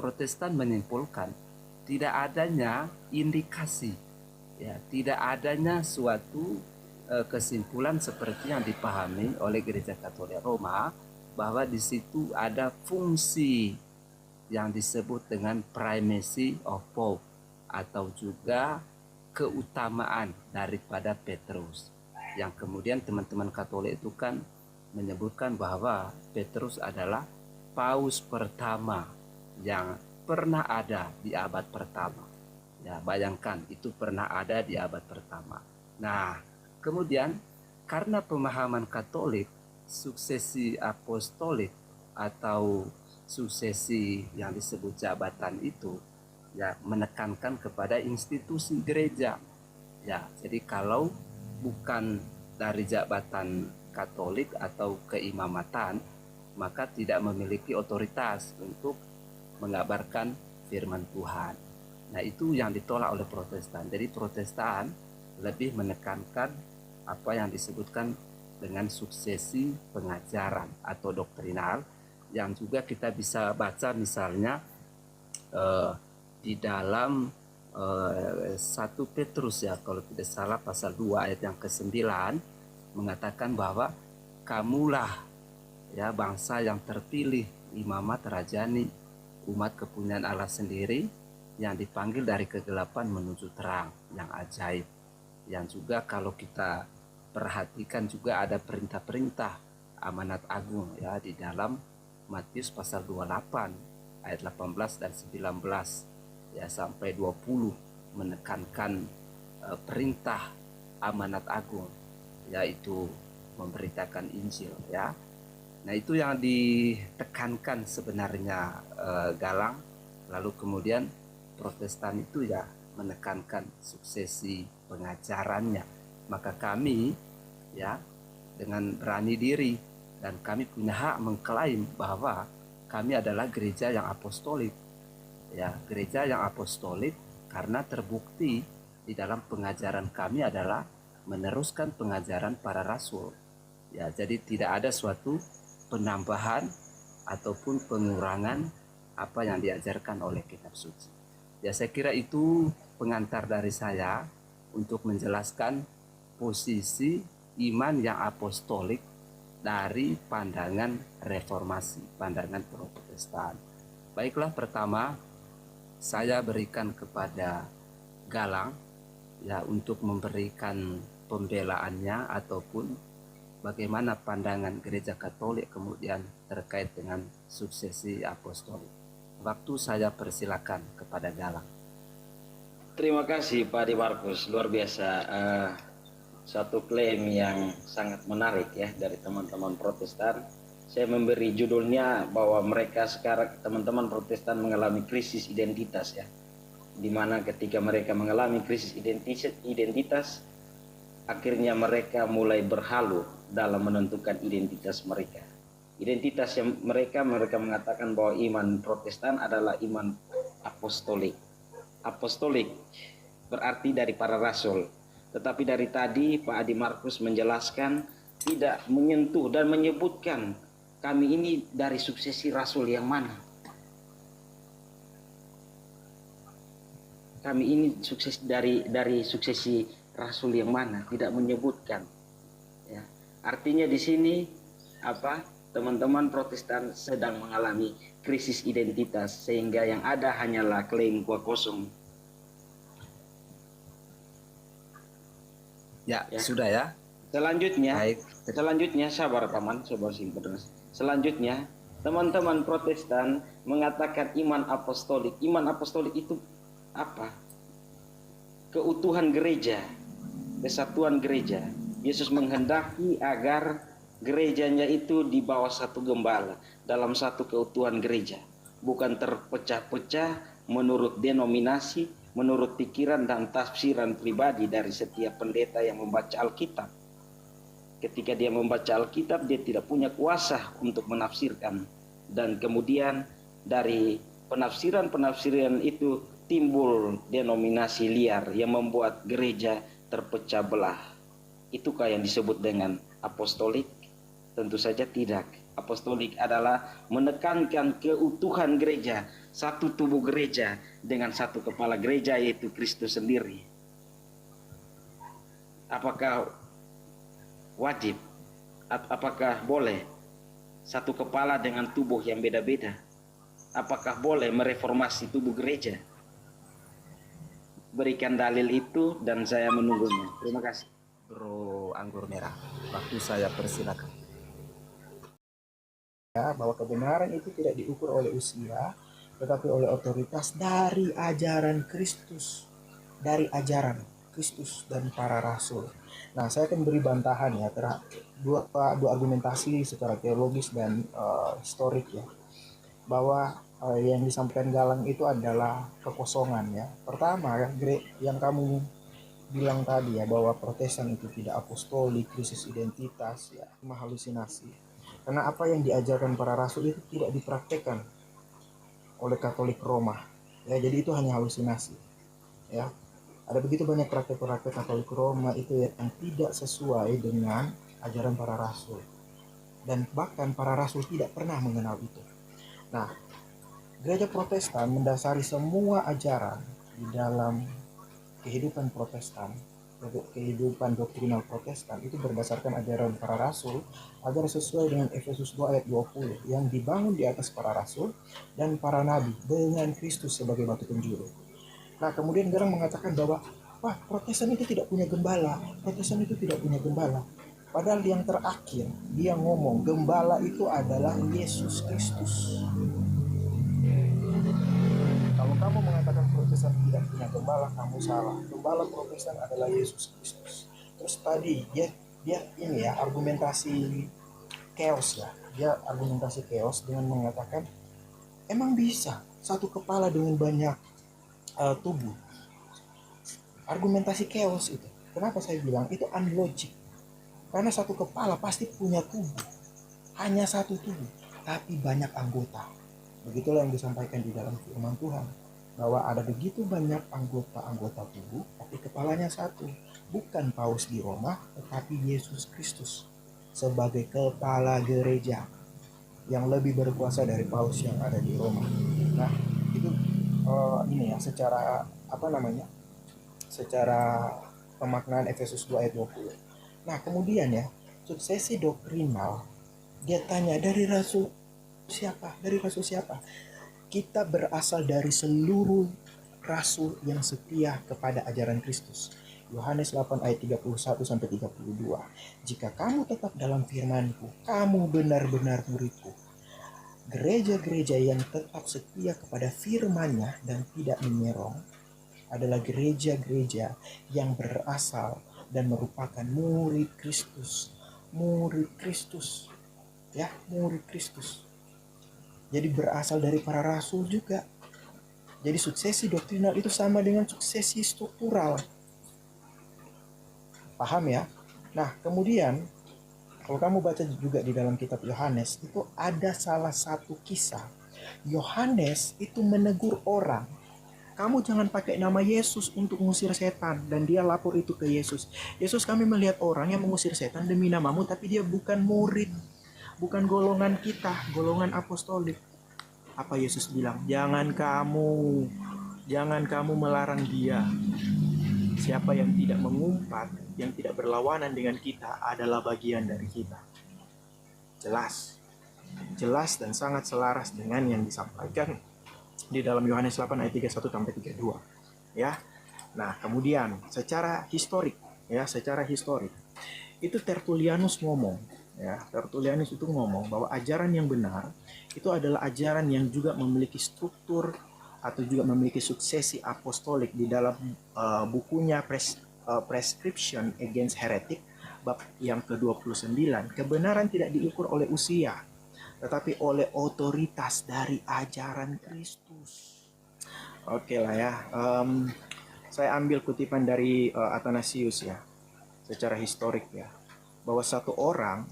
Protestan menyimpulkan tidak adanya indikasi, ya, tidak adanya suatu kesimpulan seperti yang dipahami oleh Gereja Katolik Roma bahwa di situ ada fungsi yang disebut dengan primacy of Pope atau juga keutamaan daripada Petrus, yang kemudian teman-teman Katolik itu kan menyebutkan bahwa Petrus adalah paus pertama yang pernah ada di abad pertama. Ya, bayangkan itu pernah ada di abad pertama. Nah, kemudian karena pemahaman Katolik, suksesi apostolik atau suksesi yang disebut jabatan itu ya menekankan kepada institusi gereja. Ya, jadi kalau bukan dari jabatan Katolik atau keimamatan, maka tidak memiliki otoritas untuk mengabarkan firman Tuhan. Nah, itu yang ditolak oleh Protestan. Jadi Protestan lebih menekankan apa yang disebutkan dengan suksesi pengajaran atau doktrinal, yang juga kita bisa baca misalnya di dalam 1 Petrus ya, kalau tidak salah pasal 2 ayat yang ke-9 mengatakan bahwa kamulah ya bangsa yang terpilih, imamat rajani, umat kepunyaan Allah sendiri yang dipanggil dari kegelapan menuju terang yang ajaib. Yang juga kalau kita perhatikan juga ada perintah-perintah amanat agung ya di dalam Matius pasal 28 ayat 18 dan 19 ya sampai 20 menekankan perintah amanat agung, yaitu memberitakan Injil ya. Nah, itu yang ditekankan sebenarnya Galang. Lalu kemudian Protestan itu ya menekankan suksesi pengajarannya. Maka kami ya dengan berani diri dan kami punya hak mengklaim bahwa kami adalah gereja yang apostolik. Ya, gereja yang apostolik karena terbukti di dalam pengajaran kami adalah meneruskan pengajaran para rasul. Ya, jadi tidak ada suatu penambahan ataupun pengurangan apa yang diajarkan oleh kitab suci. Ya, saya kira itu pengantar dari saya untuk menjelaskan posisi iman yang apostolik dari pandangan reformasi, pandangan Protestan. Baiklah, pertama saya berikan kepada Galang ya untuk memberikan pembelaannya ataupun bagaimana pandangan Gereja Katolik kemudian terkait dengan suksesi apostolik. Waktu saya persilakan kepada Galang. Terima kasih Pak Adi Markus, luar biasa. Satu klaim yang sangat menarik ya dari teman-teman Protestan. Saya memberi judulnya bahwa mereka sekarang, teman-teman Protestan, mengalami krisis identitas ya, dimana ketika mereka mengalami krisis identitas, akhirnya mereka mulai berhalu dalam menentukan identitas mereka. Identitas yang mereka mengatakan bahwa iman Protestan adalah iman apostolik. Apostolik berarti dari para rasul. Tetapi dari tadi Pak Adi Markus menjelaskan tidak menyentuh dan menyebutkan kami ini dari suksesi rasul yang mana. Kami ini sukses dari suksesi rasul yang mana, tidak menyebutkan. Ya. Artinya di sini apa? Teman-teman Protestan sedang mengalami krisis identitas sehingga yang ada hanyalah klaim gua kosong. Ya, sudah ya. Selanjutnya, baik. Selanjutnya sabar paman, sabar simpel. Selanjutnya, teman-teman Protestan mengatakan iman apostolik. Iman apostolik itu apa? Keutuhan gereja, kesatuan gereja. Yesus menghendaki agar gerejanya itu di bawah satu gembala, dalam satu keutuhan gereja, bukan terpecah-pecah menurut denominasi, menurut pikiran dan tafsiran pribadi dari setiap pendeta yang membaca Alkitab. Ketika dia membaca Alkitab, dia tidak punya kuasa untuk menafsirkan, dan kemudian dari penafsiran itu timbul denominasi liar yang membuat gereja terpecah belah. Itukah yang disebut dengan apostolik? Tentu saja tidak. apostolik adalah menekankan keutuhan gereja, satu tubuh gereja dengan satu kepala gereja, yaitu Kristus sendiri. Apakah wajib? Apakah boleh satu kepala dengan tubuh yang beda-beda? Apakah boleh mereformasi tubuh gereja? Berikan dalil itu dan saya menunggunya. Terima kasih. Bro Anggur Merah, waktu saya persilakan. Ya, bahwa kebenaran itu tidak diukur oleh usia, tetapi oleh otoritas dari ajaran Kristus, dari ajaran Kristus dan para rasul. Nah, saya akan beri bantahan ya terhadap dua argumentasi secara teologis dan historik ya, bahwa yang disampaikan Galang itu adalah kekosongan ya. Pertama, yang kamu bilang tadi ya, bahwa Protestan itu tidak apostolik, krisis identitas ya, cuma halusinasi. Karena apa yang diajarkan para rasul itu tidak dipraktekkan oleh Katolik Roma. Ya, jadi itu hanya halusinasi. Ya. Ada begitu banyak praktek-praktek Katolik Roma itu yang tidak sesuai dengan ajaran para rasul. Dan bahkan para rasul tidak pernah mengenal itu. Nah, gereja Protestan mendasari semua ajaran di dalam kehidupan Protestan, kehidupan doktrinal Protestan itu berdasarkan ajaran para rasul agar sesuai dengan Efesus 2 ayat 20 yang dibangun di atas para rasul dan para nabi dengan Kristus sebagai batu penjuru. Nah, kemudian Garang mengatakan bahwa wah, Protestan itu tidak punya gembala, Protestan itu tidak punya gembala. Padahal yang terakhir dia ngomong gembala itu adalah Yesus Kristus. Kalau kamu mengatakan Protestan tidak punya gembala, kamu salah. Gembala Protestan adalah Yesus Kristus. Terus tadi dia ini ya argumentasi chaos ya. Dia argumentasi chaos dengan mengatakan emang bisa satu kepala dengan banyak tubuh. Argumentasi chaos itu. Kenapa saya bilang itu unlogic? Karena satu kepala pasti punya tubuh. Hanya satu tubuh, tapi banyak anggota. Begitulah yang disampaikan di dalam firman Tuhan, bahwa ada begitu banyak anggota-anggota tubuh, tapi kepalanya satu. Bukan paus di Roma, tetapi Yesus Kristus sebagai kepala gereja yang lebih berkuasa dari paus yang ada di Roma. Nah, itu ini ya secara secara pemaknaan Efesus 2 ayat 20. Nah, kemudian ya, suksesi doktrinal, dia tanya dari rasul siapa? Dari rasul siapa? Kita berasal dari seluruh rasul yang setia kepada ajaran Kristus. Yohanes 8 ayat 31 sampai 32. Jika kamu tetap dalam firman-Ku, kamu benar-benar murid-Ku. Gereja-gereja yang tetap setia kepada firman-Nya dan tidak menyerong adalah gereja-gereja yang berasal dan merupakan murid Kristus. Murid Kristus. Ya, murid Kristus. Jadi berasal dari para rasul juga. Jadi suksesi doktrinal itu sama dengan suksesi struktural. Paham ya? Nah, kemudian kalau kamu baca juga di dalam kitab Yohanes, itu ada salah satu kisah. Yohanes itu menegur orang, kamu jangan pakai nama Yesus untuk mengusir setan. Dan dia lapor itu ke Yesus. Yesus, kami melihat orang yang mengusir setan demi namamu, tapi dia bukan murid, bukan golongan kita, golongan apostolik. Apa Yesus bilang? Jangan kamu melarang dia. Siapa yang tidak mengumpat, yang tidak berlawanan dengan kita adalah bagian dari kita. Jelas dan sangat selaras dengan yang disampaikan di dalam Yohanes 8 ayat 31 sampai 32. Ya. Nah, kemudian secara historik itu Tertullianus ngomong, ya. Tertullianus itu ngomong bahwa ajaran yang benar itu adalah ajaran yang juga memiliki struktur atau juga memiliki suksesi apostolik. Di dalam bukunya Prescription Against Heretic bab yang ke-29, kebenaran tidak diukur oleh usia, tetapi oleh otoritas dari ajaran Kristus. Oke lah ya, saya ambil kutipan dari Athanasius ya, secara historik ya, bahwa satu orang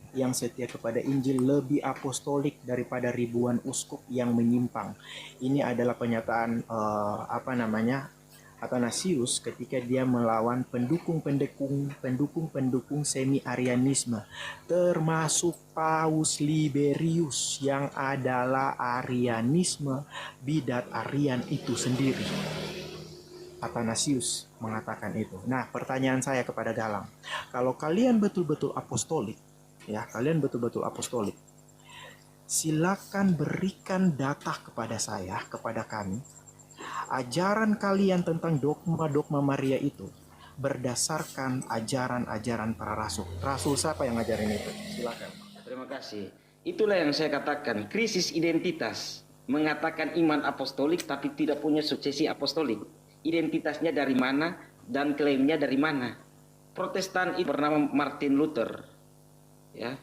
yang setia kepada Injil lebih apostolik daripada ribuan uskup yang menyimpang. Ini adalah pernyataan Athanasius ketika dia melawan pendukung semi-Arianisme, termasuk Paus Liberius yang adalah Arianisme bidat Arian itu sendiri. Athanasius mengatakan itu. Nah, pertanyaan saya kepada Galang, kalau kalian betul-betul apostolik, ya, kalian betul-betul apostolik, silakan berikan data kepada saya, kepada kami, ajaran kalian tentang dogma-dogma Maria itu berdasarkan ajaran-ajaran para rasul. Rasul siapa yang ngajarin itu? Silakan. Terima kasih. Itulah yang saya katakan, krisis identitas. Mengatakan iman apostolik tapi tidak punya suksesi apostolik. Identitasnya dari mana dan klaimnya dari mana? Protestan itu bernama Martin Luther. Ya.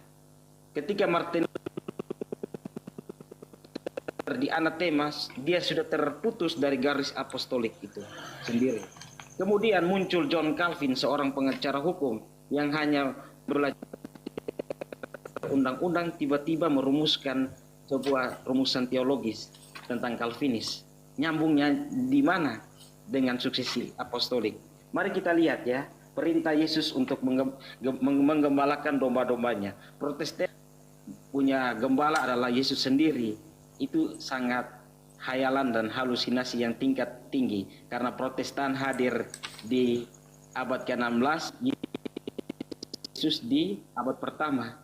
Ketika Martin di anatema, dia sudah terputus dari garis apostolik itu sendiri. Kemudian muncul John Calvin, seorang pengacara hukum yang hanya belajar undang-undang, tiba-tiba merumuskan sebuah rumusan teologis tentang Calvinis. Nyambungnya di mana dengan suksesi apostolik? Mari kita lihat ya, perintah Yesus untuk menggembalakan domba-dombanya. Protestan punya gembala adalah Yesus sendiri. Itu sangat hayalan dan halusinasi yang tingkat tinggi, karena Protestan hadir di abad ke-16, Yesus di abad pertama.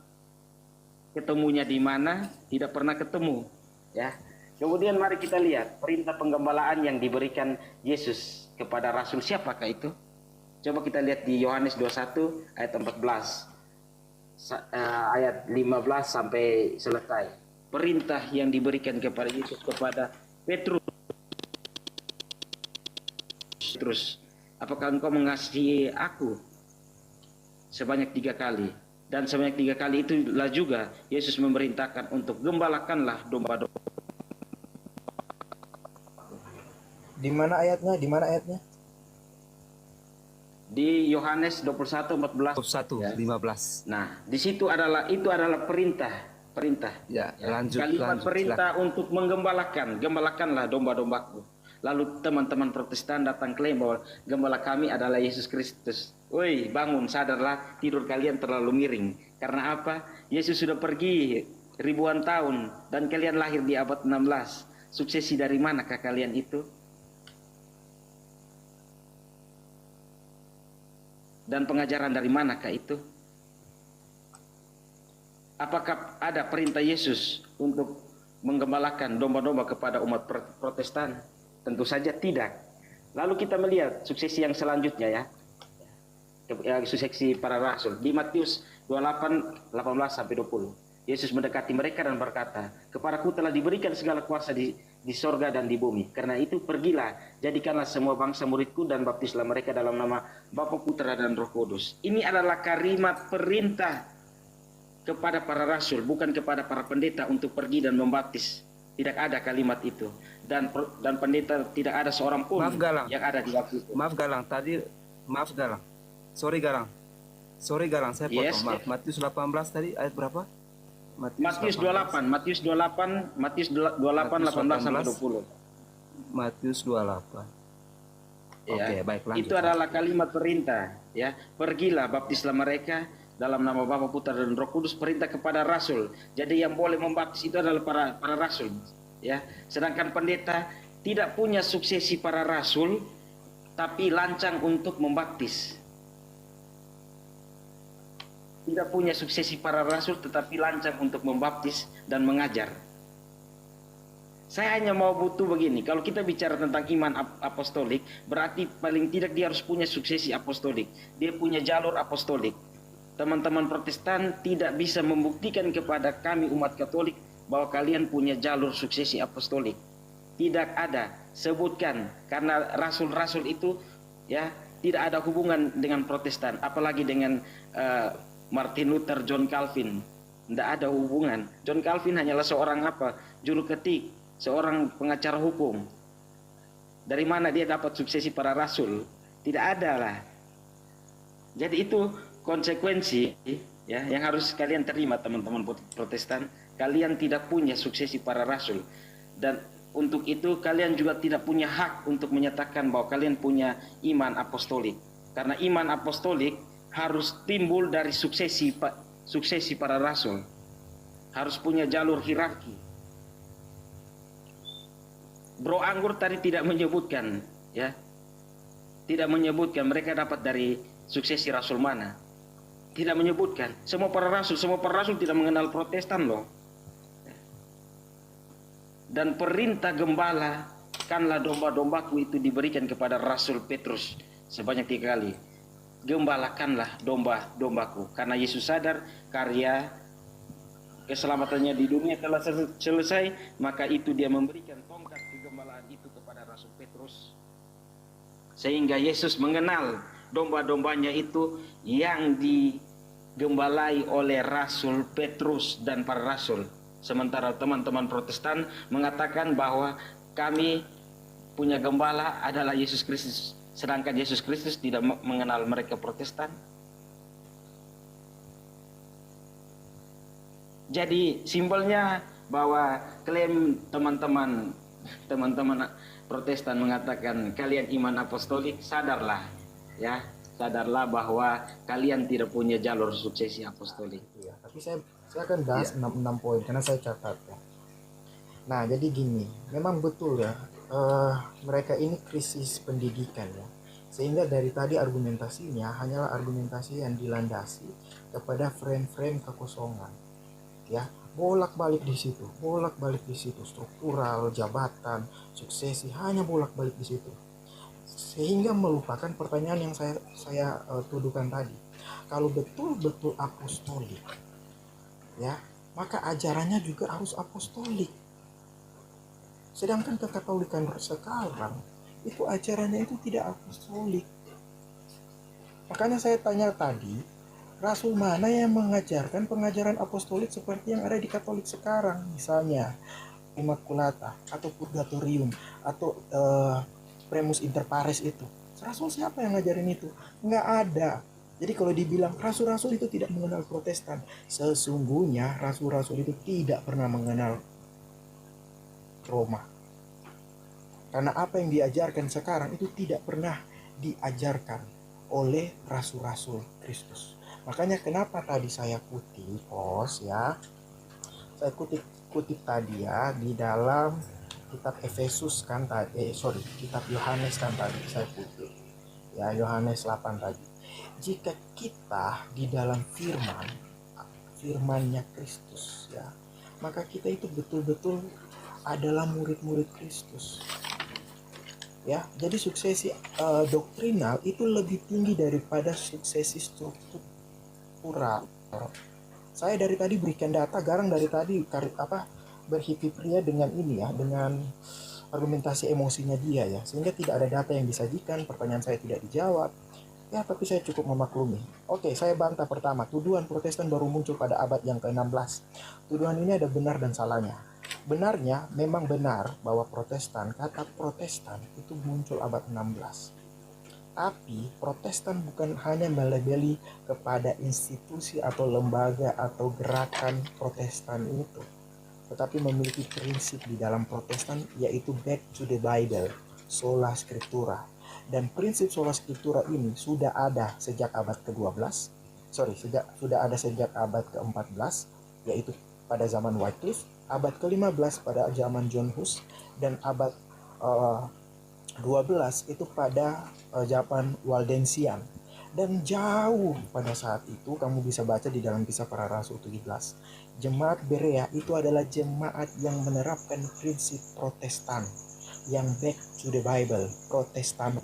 Ketemunya di mana? Tidak pernah ketemu, ya. Kemudian mari kita lihat perintah penggembalaan yang diberikan Yesus kepada rasul, siapakah itu? Coba kita lihat di Yohanes 21 ayat 14 ayat 15 sampai selesai. Perintah yang diberikan kepada Yesus kepada Petrus. Terus, apakah engkau mengasihi aku? Sebanyak 3 kali. Dan sebanyak 3 kali itulah juga Yesus memerintahkan untuk gembalakanlah domba-domba. Di mana ayatnya? Di mana ayatnya? Di Yohanes 21 14 21 ya. 15. Nah, di situ adalah perintah. Ya, lanjut. Kalimat perintah silakan. untuk gembalakanlah domba-dombaku. Lalu teman-teman Protestan datang klaim bahwa gembala kami adalah Yesus Kristus. Woi, bangun, sadarlah, tidur kalian terlalu miring. Karena apa? Yesus sudah pergi ribuan tahun dan kalian lahir di abad 16. Suksesi dari manakah kalian itu? Dan pengajaran dari manakah itu? Apakah ada perintah Yesus untuk menggembalakan domba-domba kepada umat Protestan? Tentu saja tidak. Lalu kita melihat suksesi yang selanjutnya ya, suksesi para rasul di Matius 28 18 sampai 20. Yesus mendekati mereka dan berkata, "Kepadaku telah diberikan segala kuasa di sorga dan di bumi. Karena itu pergilah, jadikanlah semua bangsa muridku dan baptislah mereka dalam nama Bapa, Putra dan Roh Kudus." Ini adalah kalimat perintah kepada para rasul, bukan kepada para pendeta untuk pergi dan membaptis. Tidak ada kalimat itu. Dan pendeta tidak ada seorang pun yang ada di waktu itu. Maaf Galang, Sorry Galang, saya potong. Yes, Maaf. Matius 18 tadi ayat berapa? Matius 28 18 sampai 20. Matius 28. Ya, Oke, baik, lanjut. itu adalah kalimat perintah, ya. Pergilah, baptislah mereka dalam nama Bapa, Putra dan Roh Kudus, perintah kepada rasul. Jadi yang boleh membaptis itu adalah para rasul, ya. Sedangkan pendeta tidak punya suksesi para rasul, tapi lancang untuk membaptis. Tidak punya suksesi para rasul, tetapi lancang untuk membaptis dan mengajar. Saya hanya mau butuh begini, kalau kita bicara tentang iman apostolik, berarti paling tidak dia harus punya suksesi apostolik. Dia punya jalur apostolik. Teman-teman Protestan tidak bisa membuktikan kepada kami umat Katolik bahwa kalian punya jalur suksesi apostolik. Tidak ada, sebutkan, karena rasul-rasul itu ya tidak ada hubungan dengan Protestan, apalagi dengan Martin Luther, John Calvin. Tidak ada hubungan. John Calvin hanyalah seorang juru ketik, seorang pengacara hukum. Dari mana dia dapat suksesi para rasul? Tidak ada lah. Jadi itu konsekuensi ya yang harus kalian terima, teman-teman Protestan. Kalian tidak punya suksesi para rasul, dan Untuk itu kalian juga tidak punya hak untuk menyatakan bahwa kalian punya iman apostolik. Karena iman apostolik harus timbul dari suksesi para rasul. Harus punya jalur hierarki. Bro Anggur tadi tidak menyebutkan, ya. Tidak menyebutkan mereka dapat dari suksesi rasul mana. Tidak menyebutkan. Semua para rasul tidak mengenal Protestan loh. Dan perintah gembala, kanlah domba-dombaku itu diberikan kepada Rasul Petrus sebanyak 3 kali. Gembalakanlah domba-dombaku. Karena Yesus sadar karya keselamatannya di dunia telah selesai, maka itu dia memberikan tongkat kegembalaan itu kepada Rasul Petrus. Sehingga Yesus mengenal domba-dombanya itu yang digembalai oleh Rasul Petrus dan para rasul. Sementara teman-teman Protestan mengatakan bahwa kami punya gembala adalah Yesus Kristus, sedangkan Yesus Kristus tidak mengenal mereka Protestan. Jadi simbolnya bahwa klaim teman-teman Protestan mengatakan kalian iman apostolik, sadarlah ya, sadarlah bahwa kalian tidak punya jalur suksesi apostolik. Ya, tapi saya akan bahas 6 poin karena saya catat ya. Nah, jadi gini, memang betul ya, mereka ini krisis pendidikan ya. Sehingga dari tadi argumentasinya hanyalah argumentasi yang dilandasi kepada frame-frame kekosongan. Ya, bolak-balik di situ, struktural, jabatan, suksesi, hanya bolak-balik di situ. Sehingga melupakan pertanyaan yang saya tuduhkan tadi. Kalau betul-betul apostolik, ya, maka ajarannya juga harus apostolik. Sedangkan kekatolikan sekarang itu ajarannya itu tidak apostolik. Makanya saya tanya tadi, rasul mana yang mengajarkan pengajaran apostolik seperti yang ada di Katolik sekarang, misalnya Immaculata atau Purgatorium atau Primus Inter Pares itu. Rasul siapa yang ngajarin itu? Nggak ada. Jadi kalau dibilang rasul-rasul itu tidak mengenal Protestan, sesungguhnya rasul-rasul itu tidak pernah mengenal Roma. Karena apa yang diajarkan sekarang itu tidak pernah diajarkan oleh rasul-rasul Kristus. Makanya kenapa tadi saya kutip, ya. Saya kutip tadi ya di dalam kitab Efesus kan tadi, kitab Yohanes kan tadi saya kutip. Ya, Yohanes 8 tadi. Jika kita di dalam firman-nya Kristus ya, maka kita itu betul-betul adalah murid-murid Kristus. Ya, jadi suksesi doktrinal itu lebih tinggi daripada suksesi struktural. Saya dari tadi berikan data, Garang dari tadi berhipi pria dengan ini ya, dengan argumentasi emosinya dia ya, sehingga tidak ada data yang disajikan, pertanyaan saya tidak dijawab. Ya, tapi saya cukup memaklumi. Oke, saya bantah pertama, tuduhan Protestan baru muncul pada abad yang ke-16. Tuduhan ini ada benar dan salahnya. Benarnya memang benar bahwa kata Protestan itu muncul abad 16. Tapi Protestan bukan hanya melabeli kepada institusi atau lembaga atau gerakan Protestan itu, tetapi memiliki prinsip di dalam Protestan, yaitu back to the Bible, sola scriptura. Dan prinsip sola scriptura ini sudah ada sejak abad ke-12, sudah ada sejak abad ke-14, yaitu pada zaman Wycliffe, abad ke-15 pada zaman John Hus, dan abad 12 itu pada zaman Waldensian. Dan jauh pada saat itu kamu bisa baca di dalam Kisah Para Rasul 17. Jemaat Berea itu adalah jemaat yang menerapkan prinsip Protestan, yang back to the Bible, Protestan.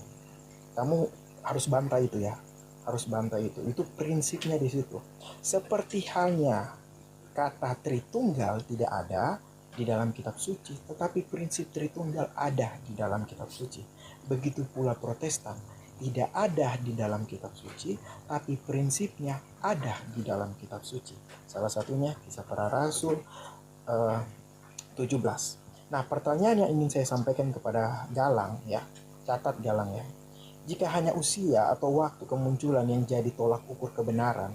Kamu harus bantah itu ya, itu prinsipnya di situ. Seperti halnya kata Tritunggal tidak ada di dalam kitab suci, tetapi prinsip Tritunggal ada di dalam kitab suci. Begitu pula Protestan, tidak ada di dalam kitab suci, tapi prinsipnya ada di dalam kitab suci. Salah satunya Kisah Para Rasul 17. Nah, pertanyaan yang ingin saya sampaikan kepada Galang ya, catat Galang ya. Jika hanya usia atau waktu kemunculan yang jadi tolak ukur kebenaran,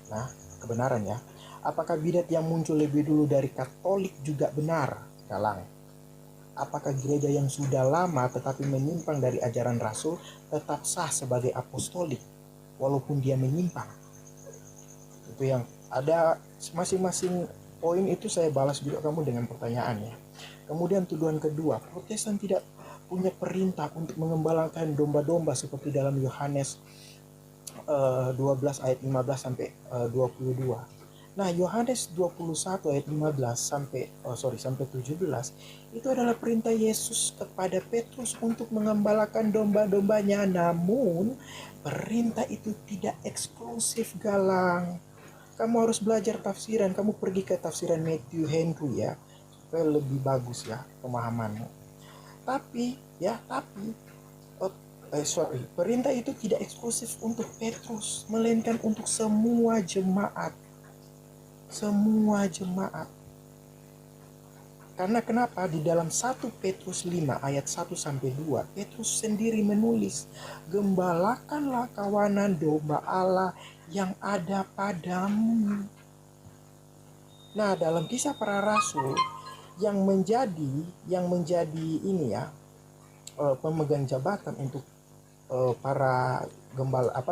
nah kebenaran ya, apakah bidat yang muncul lebih dulu dari Katolik juga benar, Galang? apakah gereja yang sudah lama tetapi menyimpang dari ajaran rasul tetap sah sebagai apostolik walaupun dia menyimpang? Itu yang ada masing-masing poin itu saya balas juga kamu dengan pertanyaan ya. Kemudian tuduhan kedua, Protestan tidak punya perintah untuk mengembalakan domba-domba seperti dalam Yohanes 12 ayat 15 sampai 22. Nah, Yohanes 21 ayat 15 sampai 17 itu adalah perintah Yesus kepada Petrus untuk mengembalakan domba-dombanya. Namun, perintah itu tidak eksklusif, Galang. Kamu harus belajar tafsiran, kamu pergi ke tafsiran Matthew Henry ya, supaya lebih bagus ya pemahamanmu. Tapi perintah itu tidak eksklusif untuk Petrus, melainkan untuk semua jemaat. Semua jemaat. Karena kenapa? Di dalam 1 Petrus 5 ayat 1 sampai 2, Petrus sendiri menulis, "Gembalakanlah kawanan domba Allah yang ada padamu." Nah, dalam Kisah Para Rasul yang menjadi ini ya, pemegang jabatan untuk para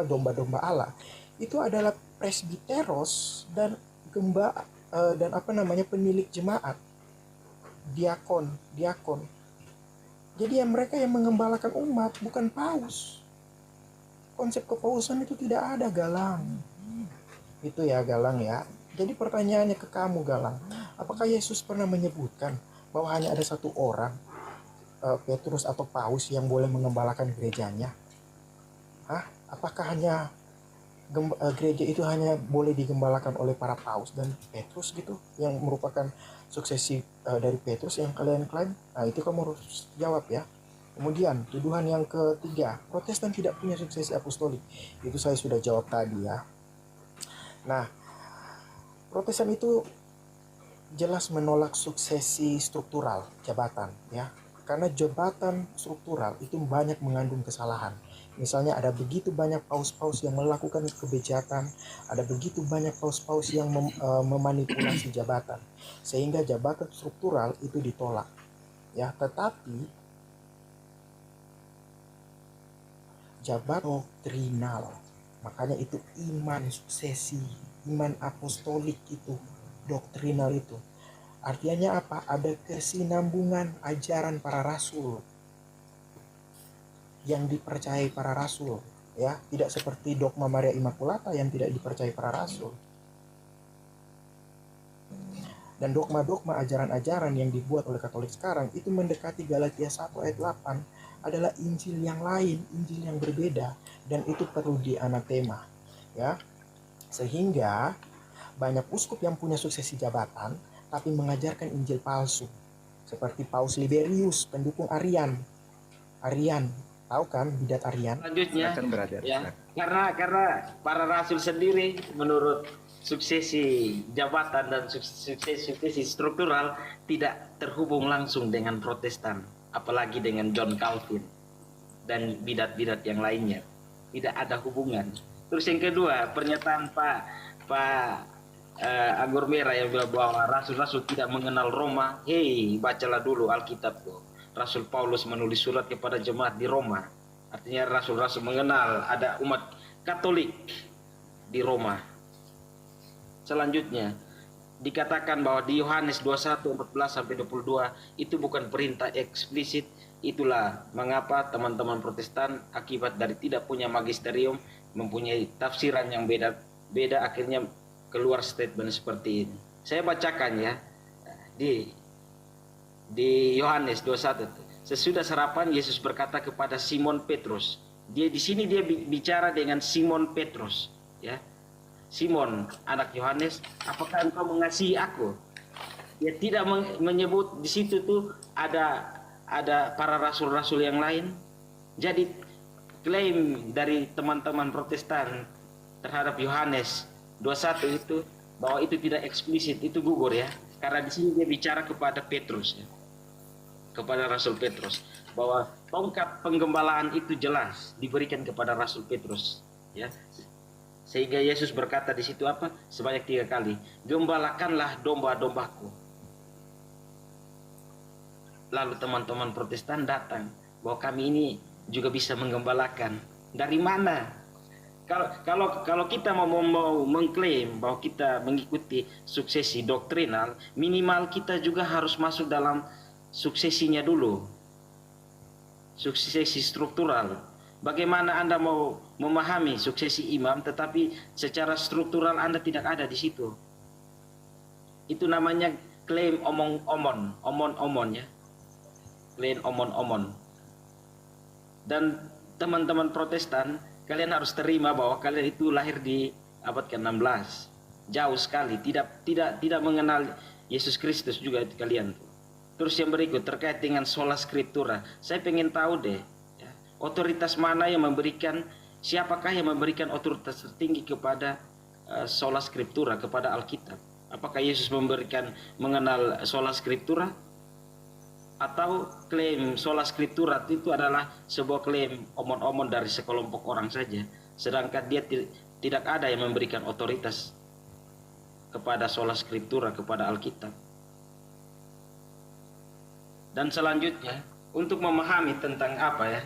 domba-domba Allah itu adalah presbiteros dan penilik jemaat, diakon. Jadi mereka yang mengembalakan umat, bukan paus. Konsep kepausan itu tidak ada, Galang. Itu ya, Galang ya. Jadi pertanyaannya ke kamu, Galang, apakah Yesus pernah menyebutkan bahwa hanya ada satu orang, Petrus atau paus, yang boleh mengembalakan gerejanya? Apakah hanya gereja itu hanya boleh digembalakan oleh para paus dan Petrus gitu, yang merupakan suksesi dari Petrus yang kalian klaim? Nah, itu kamu harus jawab ya. Kemudian tuduhan yang ketiga, Protestan tidak punya suksesi apostolik. Itu saya sudah jawab tadi ya. Nah, Protestan itu jelas menolak suksesi struktural jabatan ya. Karena jabatan struktural itu banyak mengandung kesalahan. Misalnya ada begitu banyak paus-paus yang melakukan kebijakan, ada begitu banyak paus-paus yang memanipulasi jabatan, sehingga jabatan struktural itu ditolak. Ya, tetapi jabatan doktrinal, makanya itu iman suksesi, iman apostolik itu, doktrinal itu. Artinya apa? Ada kesinambungan ajaran para rasul yang dipercayai para rasul ya, tidak seperti dogma Maria Immaculata yang tidak dipercayai para rasul. Dan dogma-dogma ajaran-ajaran yang dibuat oleh Katolik sekarang itu mendekati Galatia 1 ayat 8 adalah Injil yang lain, Injil yang berbeda, dan itu perlu dianatema ya. Sehingga banyak uskup yang punya suksesi jabatan tapi mengajarkan Injil palsu, seperti Paus Liberius, pendukung Arian. Tahu kan bidat Arian? Selanjutnya ya, karena para rasul sendiri menurut suksesi jabatan dan suksesi struktural tidak terhubung langsung dengan Protestan, apalagi dengan John Calvin dan bidat-bidat yang lainnya, tidak ada hubungan. Terus yang kedua, pernyataan Pak Anggur Merah yang bilang bahwa rasul-rasul tidak mengenal Roma. Hei, bacalah dulu Alkitab tuh. Rasul Paulus menulis surat kepada jemaat di Roma. Artinya rasul-rasul mengenal ada umat Katolik di Roma. Selanjutnya, dikatakan bahwa di Yohanes 21:14-22 itu bukan perintah eksplisit. Itulah mengapa teman-teman Protestan akibat dari tidak punya magisterium, mempunyai tafsiran yang beda, akhirnya keluar statement seperti ini. Saya bacakan ya. Di Yohanes 21, sesudah sarapan Yesus berkata kepada Simon Petrus. Dia di sini dia bicara dengan Simon Petrus, ya. Simon, anak Yohanes, apakah engkau mengasihi aku? Dia tidak menyebut di situ tuh ada para rasul-rasul yang lain. Jadi klaim dari teman-teman Protestan terhadap Yohanes 21 itu bahwa itu tidak eksplisit, itu gugur ya. Karena di sini dia bicara kepada Petrus ya. Kepada Rasul Petrus, bahwa tongkat penggembalaan itu jelas diberikan kepada Rasul Petrus ya. Sehingga Yesus berkata di situ apa? Sebanyak 3 kali, gembalakanlah domba-dombaku. Lalu teman-teman Protestan datang bahwa kami ini juga bisa menggembalakan. Dari mana? Kalau kita mau mengklaim bahwa kita mengikuti suksesi doktrinal, minimal kita juga harus masuk dalam suksesinya dulu, suksesi struktural. Bagaimana Anda mau memahami suksesi imam tetapi secara struktural Anda tidak ada di situ? Itu namanya klaim omon-omon ya. Klaim omon-omon. Dan teman-teman Protestan, kalian harus terima bahwa kalian itu lahir di abad ke-16. Jauh sekali, tidak mengenal Yesus Kristus juga kalian tuh. Terus yang berikut terkait dengan sola scriptura. Saya pengen tahu deh, ya, otoritas mana yang memberikan, siapakah yang memberikan otoritas tertinggi kepada sola scriptura, kepada Alkitab? Apakah Yesus mengenal sola scriptura? Atau klaim sola scriptura itu adalah sebuah klaim omon-omon dari sekelompok orang saja, sedangkan dia tidak ada yang memberikan otoritas kepada sola scriptura, kepada Alkitab. Dan selanjutnya, untuk memahami tentang apa ya,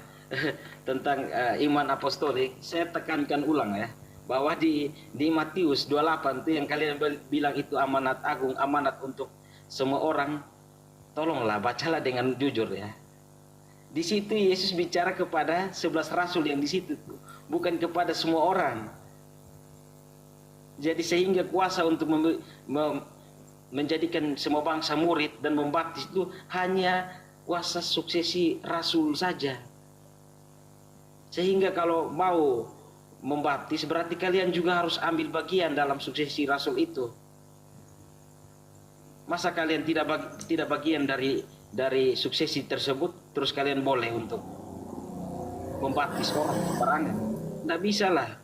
tentang iman apostolik, saya tekankan ulang ya, bahwa di Matius 28 itu yang kalian bilang itu amanat agung, amanat untuk semua orang. Tolonglah bacalah dengan jujur ya. Di situ Yesus bicara kepada 11 rasul yang di situ, bukan kepada semua orang. Jadi sehingga kuasa untuk menjadikan semua bangsa murid dan membaptis itu hanya kuasa suksesi rasul saja. Sehingga kalau mau membaptis berarti kalian juga harus ambil bagian dalam suksesi rasul itu. Masa kalian tidak bagian dari suksesi tersebut, terus kalian boleh untuk membaptis orang sembarangan? Tidak bisa lah.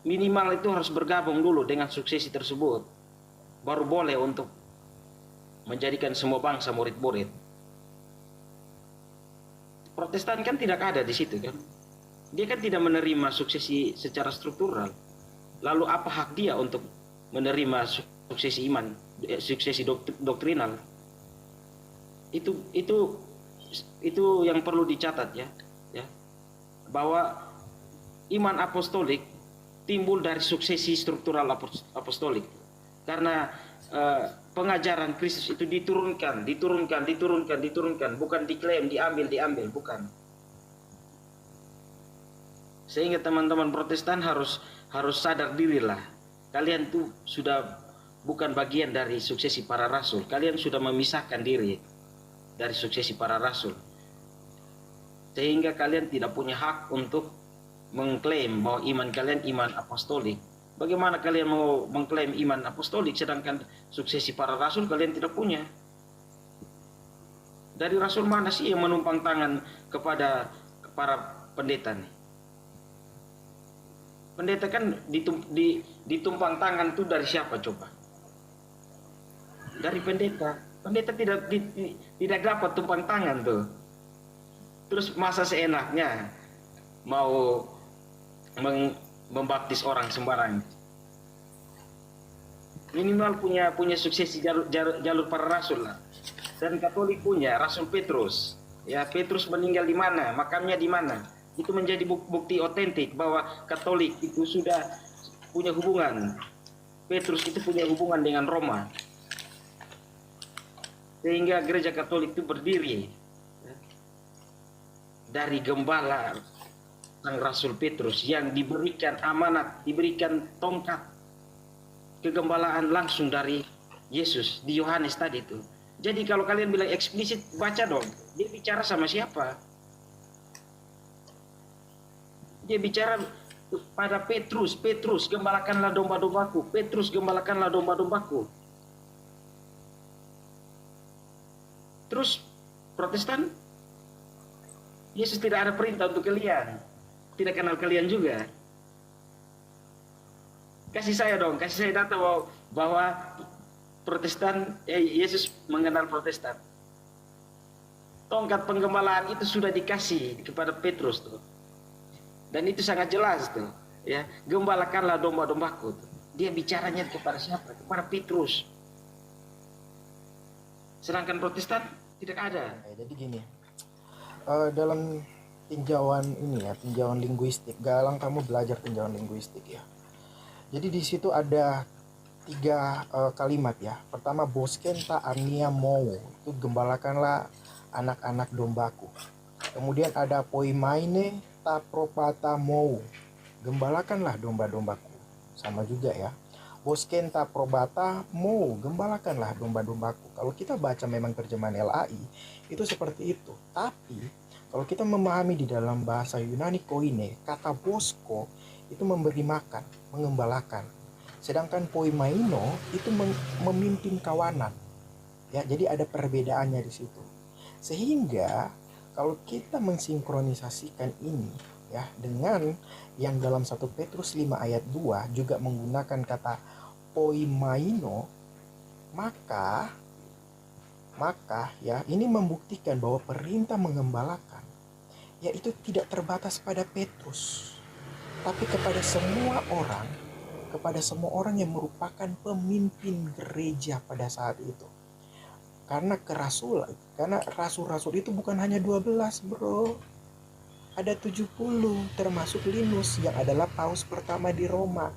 Minimal itu harus bergabung dulu dengan suksesi tersebut, baru boleh untuk menjadikan semua bangsa murid-murid. Protestan kan tidak ada di situ kan? Dia kan tidak menerima suksesi secara struktural. Lalu apa hak dia untuk menerima suksesi iman, suksesi doktrinal? Itu yang perlu dicatat ya, bahwa iman apostolik timbul dari suksesi struktural apostolik, karena pengajaran Kristus itu diturunkan, bukan diklaim, diambil, bukan. Sehingga teman-teman Protestan harus sadar dirilah, kalian tuh sudah bukan bagian dari suksesi para rasul. Kalian sudah memisahkan diri dari suksesi para rasul, sehingga kalian tidak punya hak untuk mengklaim bahwa iman kalian iman apostolik. Bagaimana kalian mau mengklaim iman apostolik sedangkan suksesi para rasul kalian tidak punya? Dari rasul mana sih yang menumpang tangan kepada para pendeta nih? Pendeta kan ditumpang tangan itu dari siapa coba? Dari pendeta. Pendeta tidak dapat tumpang tangan tuh. Terus masa seenaknya mau membaptis orang sembarang? Minimal punya suksesi jalur para rasul lah. Dan Katolik punya Rasul Petrus. Ya, Petrus meninggal di mana? Makamnya di mana? Itu menjadi bukti otentik bahwa Katolik itu sudah punya hubungan. Petrus itu punya hubungan dengan Roma. Sehingga gereja Katolik itu berdiri dari gembala sang Rasul Petrus yang diberikan amanat, diberikan tongkat kegembalaan langsung dari Yesus di Yohanes tadi itu. Jadi kalau kalian bilang eksplisit, baca dong. Dia bicara sama siapa? Dia bicara pada Petrus, gembalakanlah domba-dombaku. Petrus, gembalakanlah domba-dombaku. Terus Protestan, Yesus tidak ada perintah untuk kalian. Tidak kenal kalian juga. Kasih saya dong, kasih saya data bahwa Protestan, Yesus mengenal Protestan. Tongkat penggembalaan itu sudah dikasih kepada Petrus tuh. Dan itu sangat jelas tuh, ya. Gembalakanlah domba-dombaku. Dia bicaranya kepada siapa? Kepada Petrus. Sedangkan Protestan Tidak ada. Jadi gini, dalam tinjauan ini ya, tinjauan linguistik, Galang kamu belajar tinjauan linguistik ya. Jadi di situ ada tiga kalimat ya. Pertama, boskenta arnia mou, itu gembalakanlah anak-anak dombaku. Kemudian ada poimaine ta propata mou, gembalakanlah domba-dombaku. Sama juga ya. Boskenta probata mou, gembalakanlah domba-dombaku. Kalau kita baca memang terjemahan LAI itu seperti itu. Tapi kalau kita memahami di dalam bahasa Yunani koine, kata bosko itu memberi makan, mengembalakan. Sedangkan poimaino itu memimpin kawanan. Ya, jadi ada perbedaannya di situ. Sehingga kalau kita mensinkronisasikan ini ya dengan yang dalam 1 Petrus 5 ayat 2 juga menggunakan kata poimaino, maka ya ini membuktikan bahwa perintah mengembalakan yaitu tidak terbatas pada Petrus, tapi kepada semua orang yang merupakan pemimpin gereja pada saat itu. Karena rasul-rasul itu bukan hanya 12, bro. Ada 70, termasuk Linus yang adalah paus pertama di Roma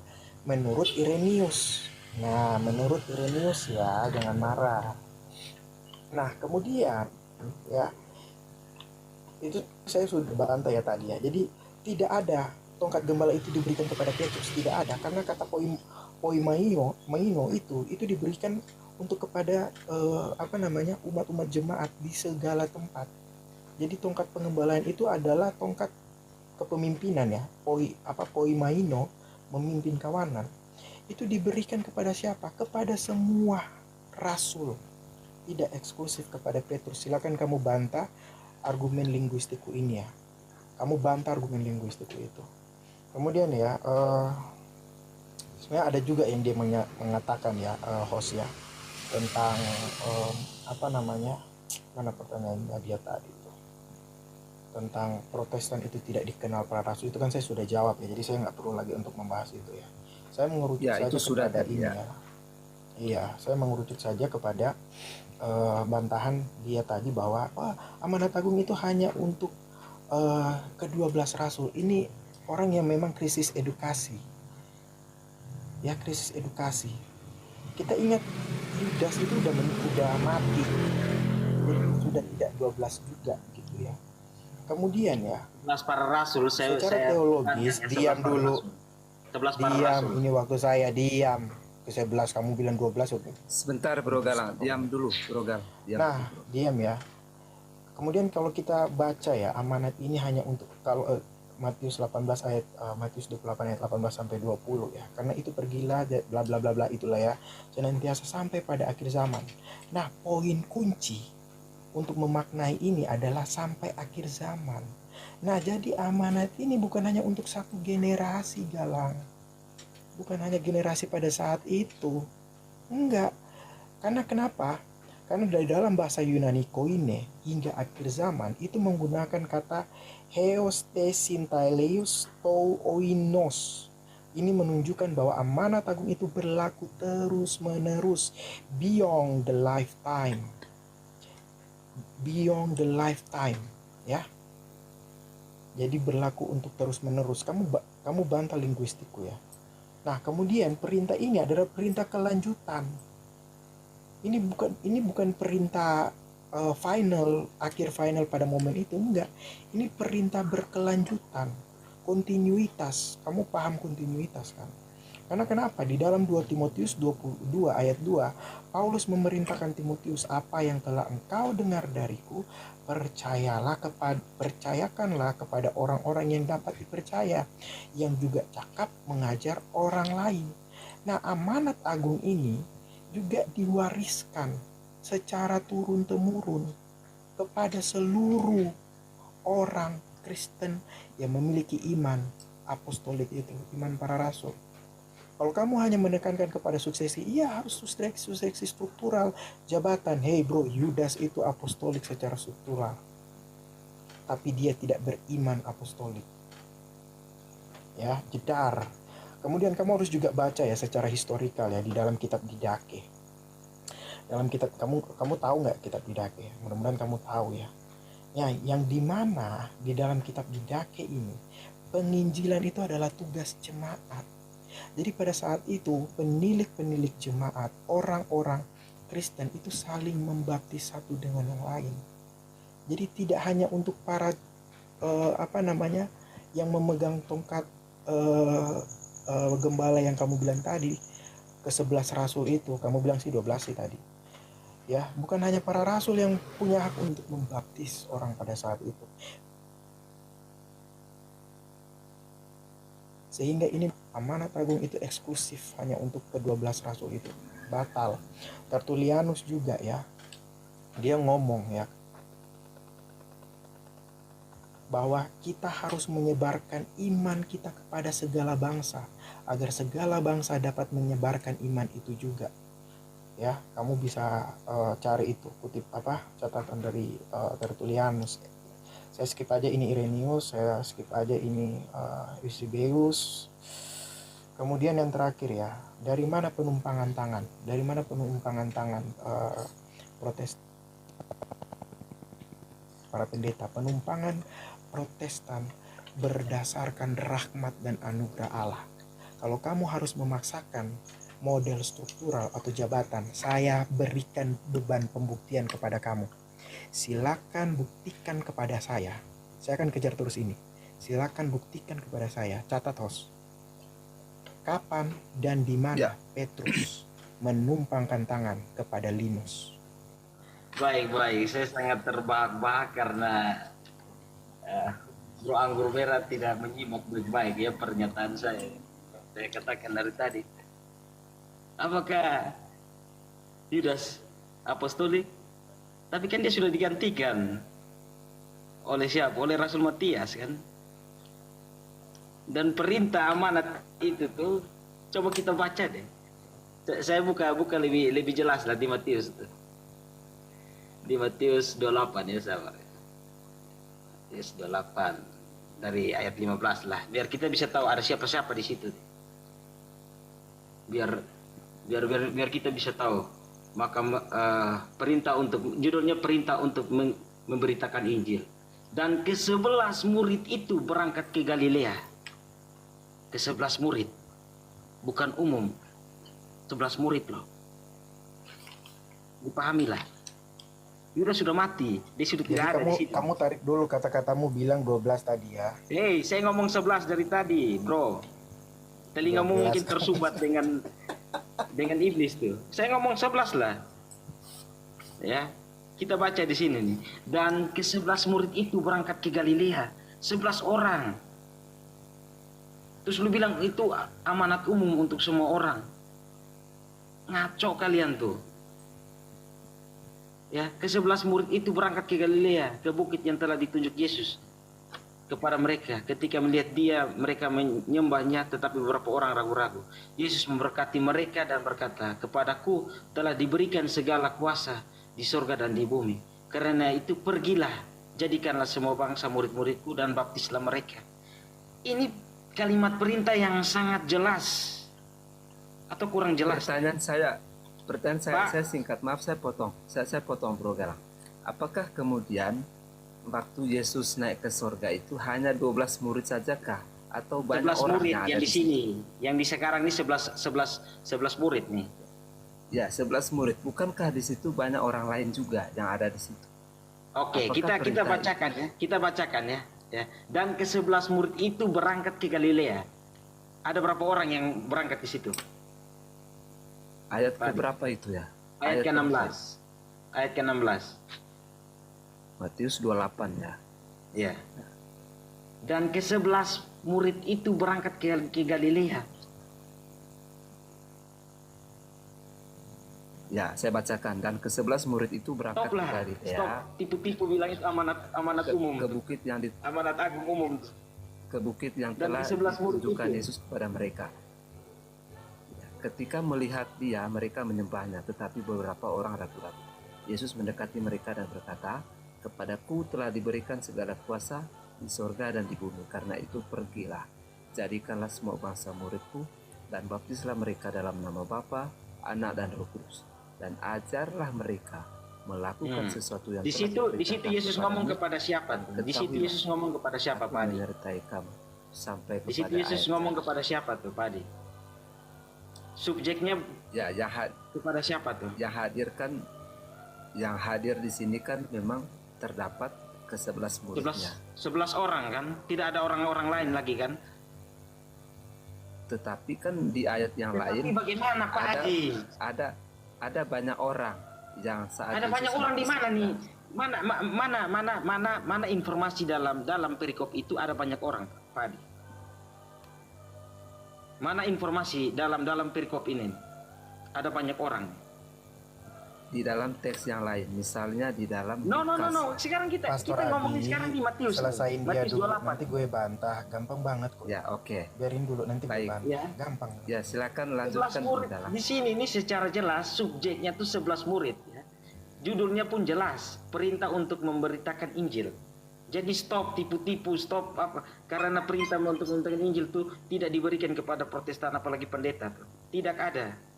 menurut Irenaeus. Nah, menurut Irenaeus ya, jangan marah. Nah, kemudian ya itu saya sudah bantah ya tadi ya. Jadi tidak ada tongkat gembala itu diberikan kepada Petrus, tidak ada, karena kata poimaino itu diberikan untuk kepada umat-umat jemaat di segala tempat. Jadi tongkat pengembalaan itu adalah tongkat kepemimpinan ya. Poimaino, memimpin kawanan, itu diberikan kepada siapa? Kepada semua rasul, tidak eksklusif kepada Petrus. Silakan kamu bantah argumen linguistikku ini ya. Kamu bantah argumen linguistikku itu. Kemudian ya, sebenarnya ada juga yang dia mengatakan ya, host ya, tentang mana pertanyaannya dia tadi itu, tentang Protestan itu tidak dikenal para rasul. Itu kan saya sudah jawab ya, jadi saya nggak perlu lagi untuk membahas itu ya. Saya mengerucut Ya, saja itu sudah kepada tadi ini ya. ya. Iya, saya mengerucut saja kepada bantahan dia tadi bahwa amanat agung itu hanya untuk ke-12 rasul. Ini orang yang memang krisis edukasi. Ya, krisis edukasi. Kita ingat Yudas itu udah mati. Jadi sudah tidak 12 juga gitu ya. Kemudian ya, 11 para rasul secara teologis, diam dulu. 11 para Diam, rasul. ini waktu saya diam. Ke-11 kamu bilang 12 oke. Sebentar Bro Galang, diam dulu Bro Galang. Nah, diam ya. Kemudian kalau kita baca ya, amanat ini hanya untuk kalau Matius 18 ayat Matius 28 ayat 18 sampai 20 ya. Karena itu pergilah bla bla bla bla itulah ya. Senantiasa sampai pada akhir zaman. Nah, poin kunci untuk memaknai ini adalah sampai akhir zaman. Nah, jadi amanat ini bukan hanya untuk satu generasi, Galang. Bukan hanya generasi pada saat itu. Enggak. Karena kenapa? Karena dari dalam bahasa Yunani koine hingga akhir zaman itu menggunakan kata heos te syntaileus tou oinos. Ini menunjukkan bahwa amanat agung itu berlaku terus menerus beyond the lifetime. Beyond the lifetime, ya. Jadi berlaku untuk terus menerus. Kamu bantah linguistikku ya. Nah, kemudian perintah ini adalah perintah kelanjutan. Ini bukan perintah akhir final pada momen itu, enggak. Ini perintah berkelanjutan, kontinuitas. Kamu paham kontinuitas kan? Karena kenapa? Di dalam 2 Timotius 22 ayat 2, Paulus memerintahkan Timotius, apa yang telah engkau dengar dariku, percayakanlah kepada orang-orang yang dapat dipercaya, yang juga cakap mengajar orang lain. Nah, amanat agung ini juga diwariskan secara turun-temurun kepada seluruh orang Kristen yang memiliki iman apostolik itu, iman para rasul. Kalau kamu hanya menekankan kepada suksesi, iya harus suksesi struktural, jabatan. Hey bro, Yudas itu apostolik secara struktural, tapi dia tidak beriman apostolik. Ya, jedar. Kemudian kamu harus juga baca ya secara historikal ya di dalam kitab Didache. Dalam kitab kamu tahu nggak kitab Didache? Mudah-mudahan kamu tahu ya. Ya, yang dimana di dalam kitab Didache ini penginjilan itu adalah tugas jemaat. Jadi pada saat itu penilik-penilik jemaat, orang-orang Kristen itu saling membaptis satu dengan yang lain. Jadi tidak hanya untuk para yang memegang tongkat gembala yang kamu bilang tadi, ke-11 rasul itu, kamu bilang sih 12 sih tadi. Ya, bukan hanya para rasul yang punya hak untuk membaptis orang pada saat itu. Sehingga ini amanat agung itu eksklusif hanya untuk ke-12 rasul itu. Batal. Tertulianus juga ya, dia ngomong ya, bahwa kita harus menyebarkan iman kita kepada segala bangsa, agar segala bangsa dapat menyebarkan iman itu juga. Ya, kamu bisa cari itu, kutip catatan dari Tertulianus. Saya skip aja ini Irenaeus, saya skip aja ini Eusebius. Kemudian yang terakhir ya, dari mana penumpangan tangan? Dari mana penumpangan tangan Protestan? Para pendeta, penumpangan Protestan berdasarkan rahmat dan anugerah Allah. Kalau kamu harus memaksakan model struktural atau jabatan, saya berikan beban pembuktian kepada kamu. Silakan buktikan kepada saya. Saya akan kejar terus ini. Silakan buktikan kepada saya. Catat host. Kapan dan di mana Petrus menumpangkan tangan kepada Linus? Baik, saya sangat terbahak-bahak karena Bro Anggur Merah tidak menyimak baik-baik ya pernyataan saya. Saya katakan dari tadi, apakah Yudas apostolik? Tapi kan dia sudah digantikan oleh siapa? Oleh Rasul Matias kan? Dan perintah amanat itu tuh coba kita baca deh. Saya buka lebih jelas lah di Matius tuh. Di Matius 28 ya sahabat. Matius 28 dari ayat 15 lah, biar kita bisa tahu ada siapa-siapa di situ. Biar kita bisa tahu. Maka perintah untuk, judulnya perintah untuk memberitakan Injil. Dan ke-11 murid itu berangkat ke Galilea. Ke-11 murid, bukan umum. 11 murid loh. Dipahamilah. Yudas sudah mati, dia sudah tidak ada di situ. Kamu tarik dulu kata-katamu bilang 12 tadi ya. Hei, saya ngomong 11 dari tadi, bro. Telingamu mungkin tersumbat dengan iblis tuh. Saya ngomong 11 lah. Ya, kita baca di sini nih. Dan ke-11 murid itu berangkat ke Galilea, 11 orang. Terus lu bilang itu amanat umum untuk semua orang. Ngaco kalian tuh. Ya, ke-11 murid itu berangkat ke Galilea, ke bukit yang telah ditunjuk Yesus kepada mereka. Ketika melihat dia, mereka menyembahnya, tetapi beberapa orang ragu-ragu. Yesus memberkati mereka dan berkata, "Kepadaku telah diberikan segala kuasa di sorga dan di bumi. Karena itu pergilah, jadikanlah semua bangsa murid-muridku dan baptislah mereka." Ini kalimat perintah yang sangat jelas atau kurang jelas? Pertanyaan saya singkat, maaf saya potong program. Apakah kemudian waktu Yesus naik ke surga itu hanya 12 murid saja kah? Atau banyak 11 orang murid yang yang ada di sini, yang di sekarang ini 11 murid nih. Ya, 11 murid. Bukankah di situ banyak orang lain juga yang ada di situ? Oke, kita bacakan ya. Kita bacakan ya. Dan ke-11 murid itu berangkat ke Galilea. Ada berapa orang yang berangkat di situ? Ayat keberapa itu ya? Ayat ke-16. Ayat ke-16. Matius 28 ya. Ya. Dan ke-11 murid itu berangkat ke Galilea. Ya, saya bacakan. Dan ke-11 murid itu berangkat ke Galilea. Stop. Tipu-tipu bilang itu amanat umum. Ke bukit yang amanat agung umum. Ke bukit yang telah ditunjukkan Yesus kepada mereka. Ketika melihat dia, mereka menyembahnya, tetapi beberapa orang ragu-ragu. Yesus mendekati mereka dan berkata, "Kepadaku telah diberikan segala kuasa di sorga dan di bumi. Karena itu pergilah, jadikanlah semua bangsa muridku, dan baptislah mereka dalam nama Bapa, Anak, dan Roh Kudus. dan ajarlah mereka melakukan sesuatu yang Di telah situ kuperintahkan Yesus ngomong kepadamu, kepada siapa? dan Di situ ketahuilah, Yesus ngomong kepada siapa, Aku Pak Adi? menyertai kamu sampai Di situ kepada Yesus akhir ngomong zaman. kepada siapa tuh, Pak Adi? Subjeknya Ya, kepada siapa tuh? yang hadir di sini kan memang terdapat ke-11 muridnya. 11 orang kan? Tidak ada orang-orang lain lagi kan? Tetapi kan di ayat yang Tetapi lain bagaimana, Pak ada Adi? ada banyak orang yang saat Ada Yesus banyak orang di mana nih? bersabda. Mana informasi dalam perikop itu ada banyak orang, Pak Adi? Mana informasi dalam perikop ini? Ada banyak orang. Di dalam teks yang lain, misalnya di dalam No. Lukas. Sekarang kita Pastor ngomongin Adi, sekarang di Matius. selesain dia Matius dulu, 28. nanti gue bantah. Gampang banget kok. Ya, oke. Biarin dulu, nanti gue Baik. bantah. Ya. Gampang. Ya, silakan 11 lanjutkan di murid. dalam. Di sini ini secara jelas subjeknya tuh 11 murid ya. Judulnya pun jelas, perintah untuk memberitakan Injil. Jadi stop tipu-tipu, stop apa? Karena perintah untuk memberitakan Injil tuh tidak diberikan kepada Protestan apalagi pendeta tuh. Tidak ada.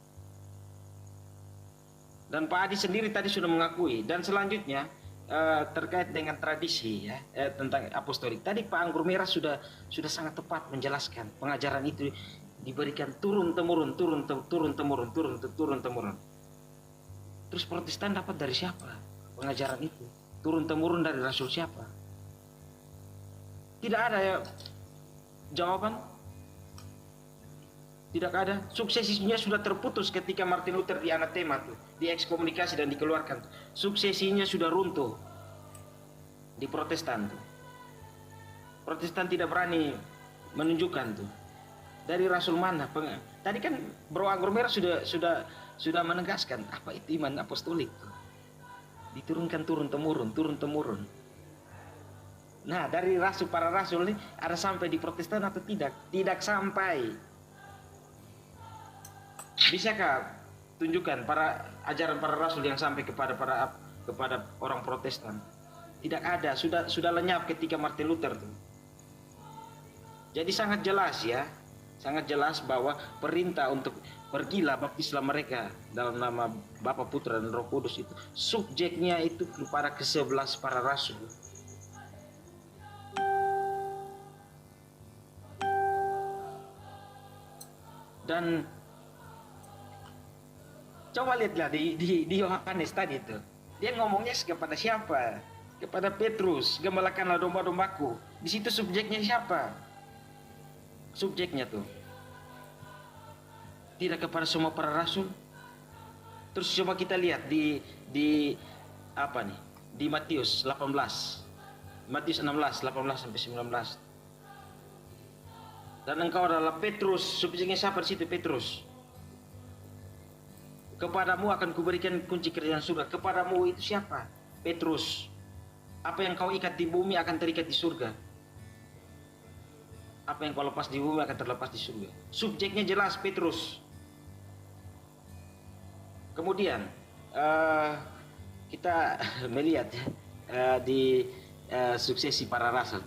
Dan Pak Adi sendiri tadi sudah mengakui. Dan selanjutnya terkait dengan tradisi ya tentang apostolik. Tadi Pak Anggur Merah sudah sangat tepat menjelaskan pengajaran itu diberikan turun temurun. Terus Protestan dapat dari siapa pengajaran itu? Turun temurun dari Rasul siapa? Tidak ada ya jawaban. Tidak ada. Suksesinya sudah terputus ketika Martin Luther dianatema tuh, diekskomunikasi dan dikeluarkan. Suksesinya sudah runtuh di Protestan tuh. Protestan tidak berani menunjukkan tuh dari Rasul mana. Tadi kan Bro Anggur Merah sudah menegaskan apa itu iman apostolik tuh. Diturunkan turun temurun. Nah, dari para rasul ini ada sampai di Protestan atau tidak? Tidak sampai. Bisakah tunjukkan ajaran para rasul yang sampai kepada orang Protestan? Tidak ada, sudah lenyap ketika Martin Luther tuh. Jadi sangat jelas ya, sangat jelas bahwa perintah untuk pergilah baptislah mereka dalam nama Bapa, Putra dan Roh Kudus itu subjeknya itu kepada ke-11 para rasul. Dan coba lihatlah di Yohanes tadi itu. Dia ngomongnya kepada siapa? Kepada Petrus, gembalakanlah domba-dombaku. Di situ subjeknya siapa? Subjeknya tuh. Tidak kepada semua para rasul. Terus coba kita lihat di apa nih? Di Matius 18. Matius 16, 18 sampai 19. Dan engkau adalah Petrus, subjeknya siapa di situ? Petrus. Kepadamu akan kuberikan kunci kerajaan surga. Kepadamu itu siapa? Petrus. Apa yang kau ikat di bumi akan terikat di surga. Apa yang kau lepas di bumi akan terlepas di surga. Subjeknya jelas, Petrus. Kemudian kita melihat di suksesi para rasul.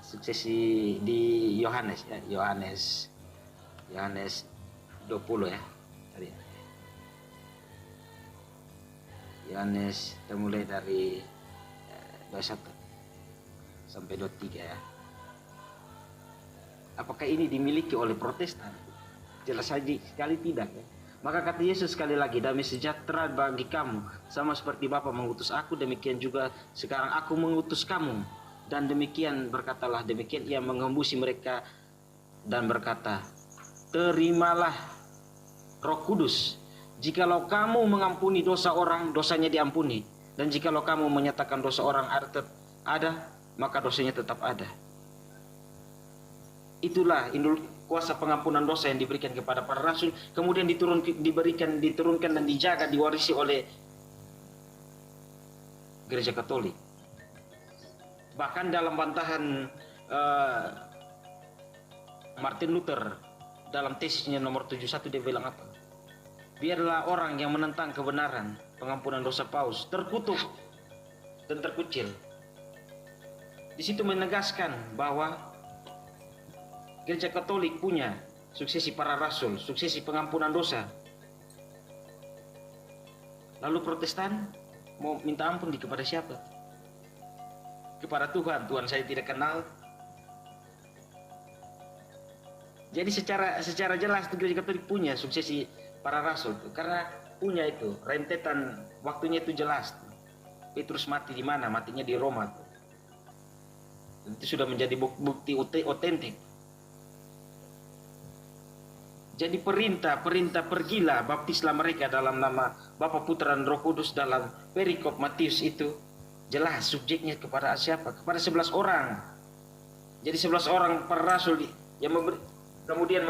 Suksesi di Yohanes ya, Yohanes 20 ya tadi. Yohanes kita mulai dari 21 sampai 23 ya. Apakah ini dimiliki oleh Protestan? Jelas saja sekali tidak ya. Maka kata Yesus sekali lagi, damai sejahtera bagi kamu, sama seperti Bapa mengutus aku, demikian juga sekarang aku mengutus kamu. Dan demikian berkatalah, demikian ia mengembusi mereka dan berkata, terimalah Roh Kudus. Jikalau kamu mengampuni dosa orang, dosanya diampuni. Dan jikalau kamu menyatakan dosa orang ada, maka dosanya tetap ada. Itulah kuasa pengampunan dosa yang diberikan kepada para rasul, kemudian diturunkan dan dijaga, diwarisi oleh Gereja Katolik. Bahkan dalam bantahan Martin Luther dalam tesisnya nomor 71 dia bilang apa? Biarlah orang yang menentang kebenaran pengampunan dosa paus terkutuk dan terkucil. Di situ menegaskan bahwa Gereja Katolik punya suksesi para rasul, suksesi pengampunan dosa. Lalu Protestan mau minta ampun kepada siapa? Kepada Tuhan. Tuhan saya tidak kenal. Jadi secara jelas Gereja Katolik punya suksesi para rasul tuh, karena punya itu rentetan waktunya itu jelas. Petrus mati di mana? Matinya di Roma tuh. Itu sudah menjadi bukti otentik. Jadi perintah pergilah, baptislah mereka dalam nama Bapa, Putra dan Roh Kudus dalam perikop Matius itu jelas subjeknya kepada siapa? Kepada 11 orang. Jadi 11 orang para rasul yang kemudian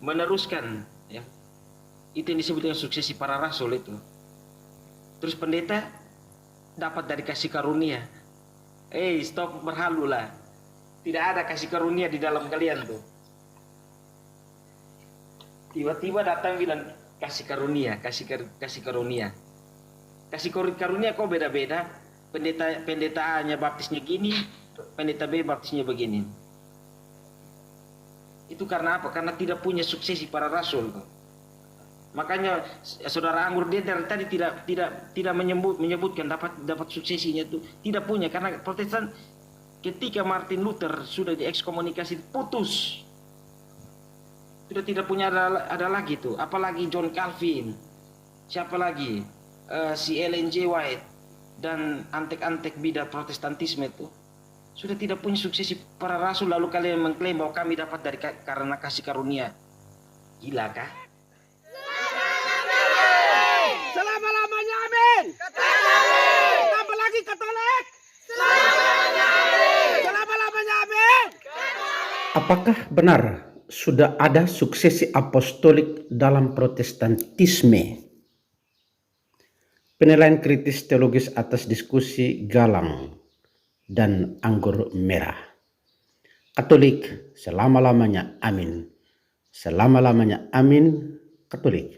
meneruskan, ya. Itu yang disebut dengan suksesi para rasul itu. Terus pendeta dapat dari kasih karunia. Stop berhalu lah. Tidak ada kasih karunia di dalam kalian tuh. Tiba-tiba datang bilang kasih karunia. Kasih karunia kok beda-beda. Pendeta A-nya baptisnya gini, pendeta B baptisnya begini. Itu karena apa? Karena tidak punya suksesi para rasul. Makanya saudara Anggur dia dari tadi tidak menyebutkan dapat suksesinya itu tidak punya, karena Protestan ketika Martin Luther sudah diekskomunikasi putus. Sudah tidak punya ada lagi tuh. Apalagi John Calvin. Siapa lagi? Si Ellen G. White dan antek-antek bidah Protestantisme itu sudah tidak punya suksesi para rasul, lalu kalian mengklaim bahwa kami dapat karena kasih karunia. Gila kah? Selama-lamanya amin. Tambah lagi Katolik. Selama-lamanya amin. Apakah benar sudah ada suksesi apostolik dalam Protestantisme? Penilaian kritis teologis atas diskusi Galang dan Anggur Merah. Katolik selama-lamanya amin. Selama-lamanya amin, Katolik.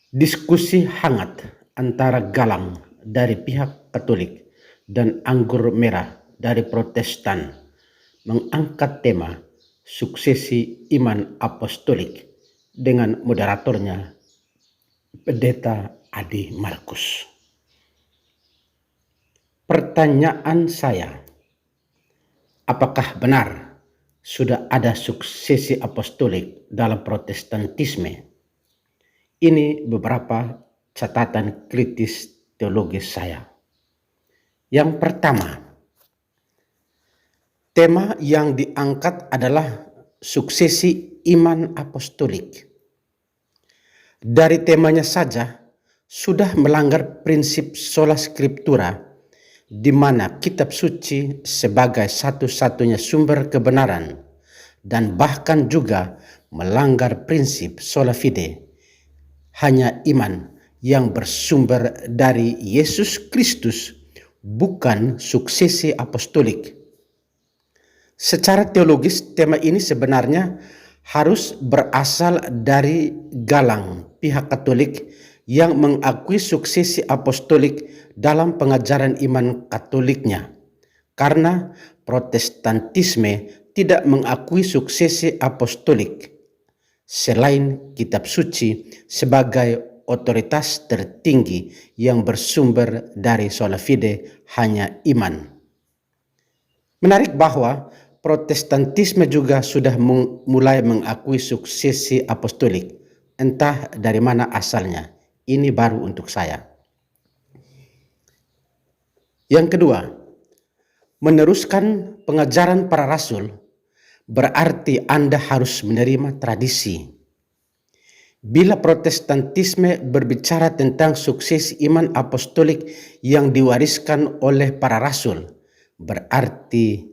Diskusi hangat antara Galang dari pihak Katolik dan Anggur Merah dari Protestan mengangkat tema suksesi iman apostolik dengan moderatornya Pendeta Adi Markus. Pertanyaan saya, apakah benar sudah ada suksesi apostolik dalam Protestantisme? Ini beberapa catatan kritis teologis saya. Yang pertama, tema yang diangkat adalah suksesi iman apostolik. Dari temanya saja sudah melanggar prinsip sola scriptura, di mana kitab suci sebagai satu-satunya sumber kebenaran, dan bahkan juga melanggar prinsip sola fide, hanya iman yang bersumber dari Yesus Kristus, bukan suksesi apostolik. Secara teologis, tema ini sebenarnya harus berasal dari Galang, pihak Katolik yang mengakui suksesi apostolik dalam pengajaran iman Katoliknya, karena Protestantisme tidak mengakui suksesi apostolik selain kitab suci sebagai otoritas tertinggi yang bersumber dari sola fide, hanya iman. Menarik bahwa Protestantisme juga sudah mulai mengakui suksesi apostolik, entah dari mana asalnya. Ini baru untuk saya. Yang kedua, meneruskan pengajaran para rasul berarti Anda harus menerima tradisi. Bila Protestantisme berbicara tentang suksesi iman apostolik yang diwariskan oleh para rasul, berarti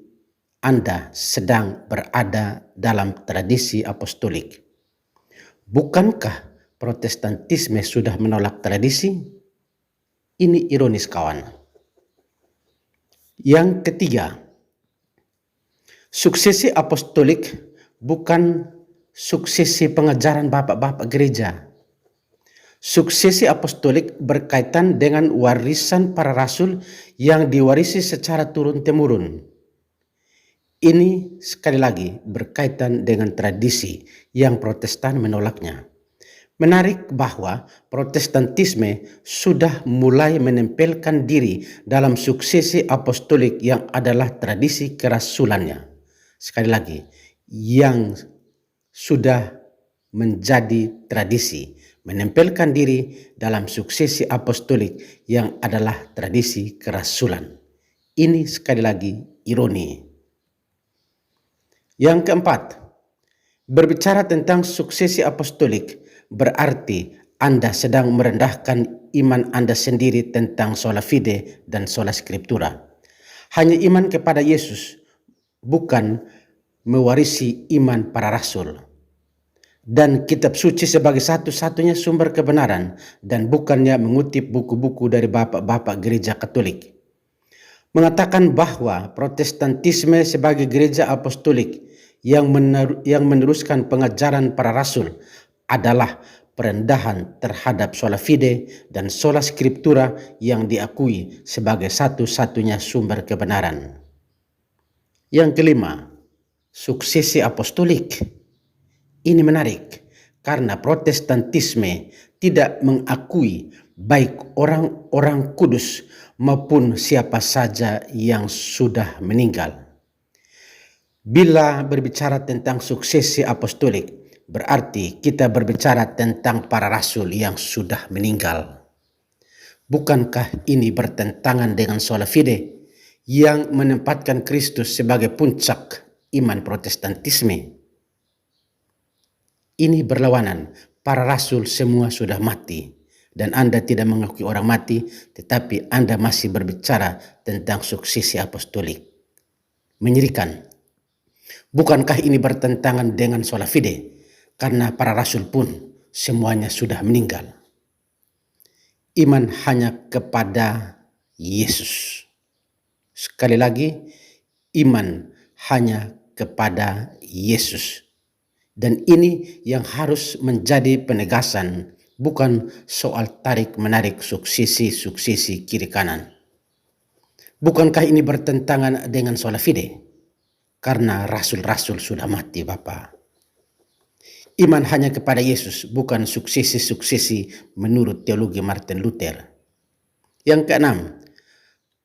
Anda sedang berada dalam tradisi apostolik. Bukankah Protestantisme sudah menolak tradisi? Ini ironis, kawan. Yang ketiga, suksesi apostolik bukan suksesi pengajaran bapak-bapak gereja. Suksesi apostolik berkaitan dengan warisan para rasul yang diwarisi secara turun-temurun. Ini sekali lagi berkaitan dengan tradisi yang Protestan menolaknya. Menarik bahwa Protestantisme sudah mulai menempelkan diri dalam suksesi apostolik yang adalah tradisi kerasulannya. Sekali lagi, yang sudah menjadi tradisi, menempelkan diri dalam suksesi apostolik yang adalah tradisi kerasulan. Ini sekali lagi ironi. Yang keempat, berbicara tentang suksesi apostolik berarti Anda sedang merendahkan iman Anda sendiri tentang sola fide dan sola scriptura. Hanya iman kepada Yesus, bukan mewarisi iman para rasul. Dan kitab suci sebagai satu-satunya sumber kebenaran dan bukannya mengutip buku-buku dari bapak-bapak gereja Katolik. Mengatakan bahwa Protestantisme sebagai gereja apostolik yang meneruskan pengajaran para rasul adalah perendahan terhadap sola fide dan sola scriptura yang diakui sebagai satu-satunya sumber kebenaran. Yang kelima, suksesi apostolik. Ini menarik karena Protestantisme tidak mengakui baik orang-orang kudus maupun siapa saja yang sudah meninggal. Bila berbicara tentang suksesi apostolik, berarti kita berbicara tentang para rasul yang sudah meninggal. Bukankah ini bertentangan dengan sola fide yang menempatkan Kristus sebagai puncak iman Protestantisme? Ini berlawanan. Para rasul semua sudah mati dan Anda tidak mengakui orang mati, tetapi Anda masih berbicara tentang suksesi apostolik. Menyerikan. Bukankah ini bertentangan dengan sola fide? Karena para rasul pun semuanya sudah meninggal. Iman hanya kepada Yesus. Sekali lagi, iman hanya kepada Yesus. Dan ini yang harus menjadi penegasan, bukan soal tarik-menarik suksesi kiri kanan. Bukankah ini bertentangan dengan sola fide? Karena rasul-rasul sudah mati, Bapak. Iman hanya kepada Yesus, bukan suksesi menurut teologi Martin Luther. Yang keenam,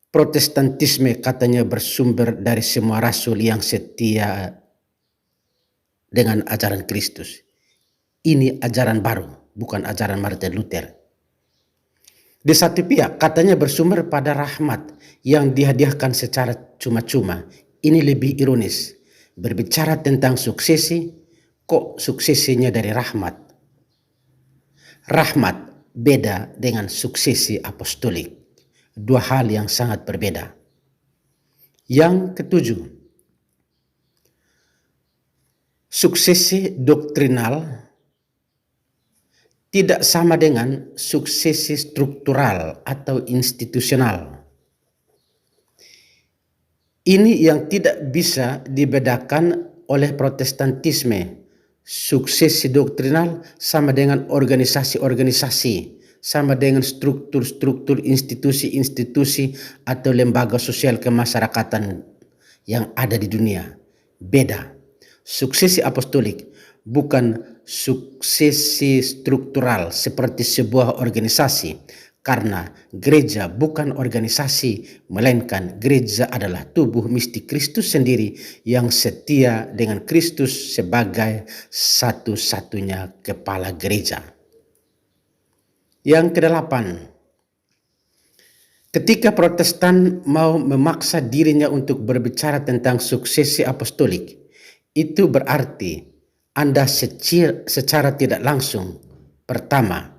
Protestantisme katanya bersumber dari semua rasul yang setia dengan ajaran Kristus. Ini ajaran baru, bukan ajaran Martin Luther. Di satu pihak katanya bersumber pada rahmat yang dihadiahkan secara cuma-cuma. Ini lebih ironis. Berbicara tentang suksesi, kok suksesinya dari rahmat? Rahmat beda dengan suksesi apostolik. Dua hal yang sangat berbeda. Yang ketujuh, suksesi doktrinal tidak sama dengan suksesi struktural atau institusional. Ini yang tidak bisa dibedakan oleh Protestantisme. Suksesi doktrinal sama dengan organisasi-organisasi, sama dengan struktur-struktur institusi-institusi atau lembaga sosial kemasyarakatan yang ada di dunia. Beda. Suksesi apostolik bukan suksesi struktural seperti sebuah organisasi, karena gereja bukan organisasi, melainkan gereja adalah tubuh mistik Kristus sendiri yang setia dengan Kristus sebagai satu-satunya kepala gereja. Yang kedelapan, ketika Protestan mau memaksa dirinya untuk berbicara tentang suksesi apostolik, itu berarti Anda secara tidak langsung, pertama,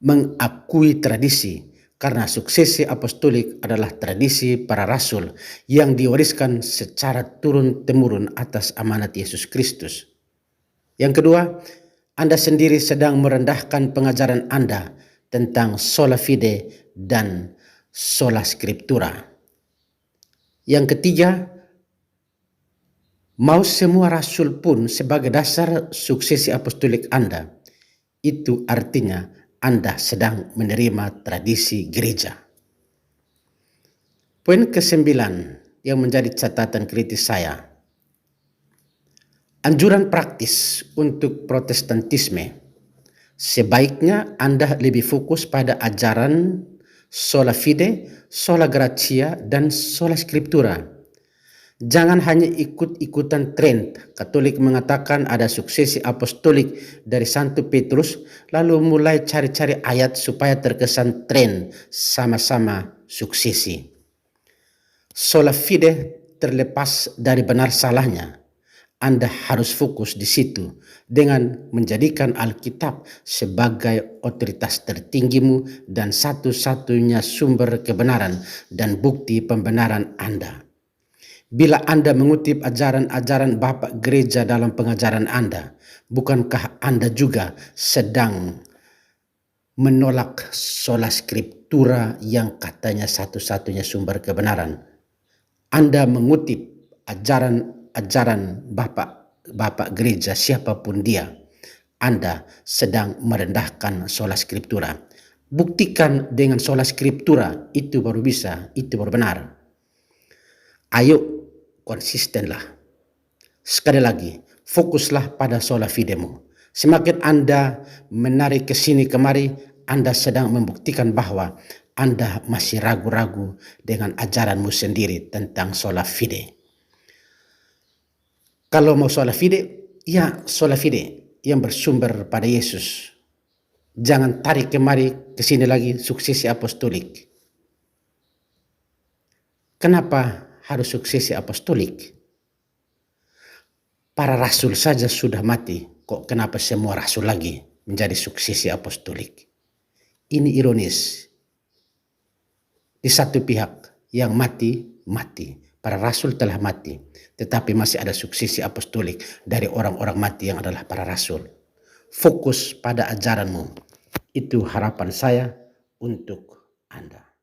mengakui tradisi, karena suksesi apostolik adalah tradisi para rasul yang diwariskan secara turun-temurun atas amanat Yesus Kristus. Yang kedua, Anda sendiri sedang merendahkan pengajaran Anda tentang sola fide dan sola scriptura. Yang ketiga, mau semua rasul pun sebagai dasar suksesi apostolik Anda, itu artinya Anda sedang menerima tradisi gereja. Poin ke-9 yang menjadi catatan kritis saya. Anjuran praktis untuk Protestantisme. Sebaiknya Anda lebih fokus pada ajaran sola fide, sola gratia, dan sola scriptura. Jangan hanya ikut-ikutan tren. Katolik mengatakan ada suksesi apostolik dari Santo Petrus, lalu mulai cari-cari ayat supaya terkesan tren sama-sama suksesi. Sola fide terlepas dari benar salahnya. Anda harus fokus di situ dengan menjadikan Alkitab sebagai otoritas tertinggimu dan satu-satunya sumber kebenaran dan bukti pembenaran Anda. Bila Anda mengutip ajaran-ajaran Bapak Gereja dalam pengajaran Anda, bukankah Anda juga sedang menolak sola scriptura yang katanya satu-satunya sumber kebenaran? Anda mengutip ajaran Bapak Gereja siapapun dia, Anda sedang merendahkan sola scriptura. Buktikan dengan sola scriptura, itu baru bisa, itu baru benar. Ayo konsistenlah. Sekali lagi, fokuslah pada sola fidemu. Semakin Anda menarik ke sini kemari, Anda sedang membuktikan bahwa Anda masih ragu-ragu dengan ajaranmu sendiri tentang sola fide. Kalau mau sola fide, ya sola fide yang bersumber pada Yesus. Jangan tarik kemari ke sini lagi suksesi apostolik. Kenapa harus suksesi apostolik? Para rasul saja sudah mati, kok kenapa semua rasul lagi menjadi suksesi apostolik? Ini ironis. Di satu pihak yang mati, para rasul telah mati, tetapi masih ada suksesi apostolik dari orang-orang mati yang adalah para rasul. Fokus pada ajaranmu. Itu harapan saya untuk Anda.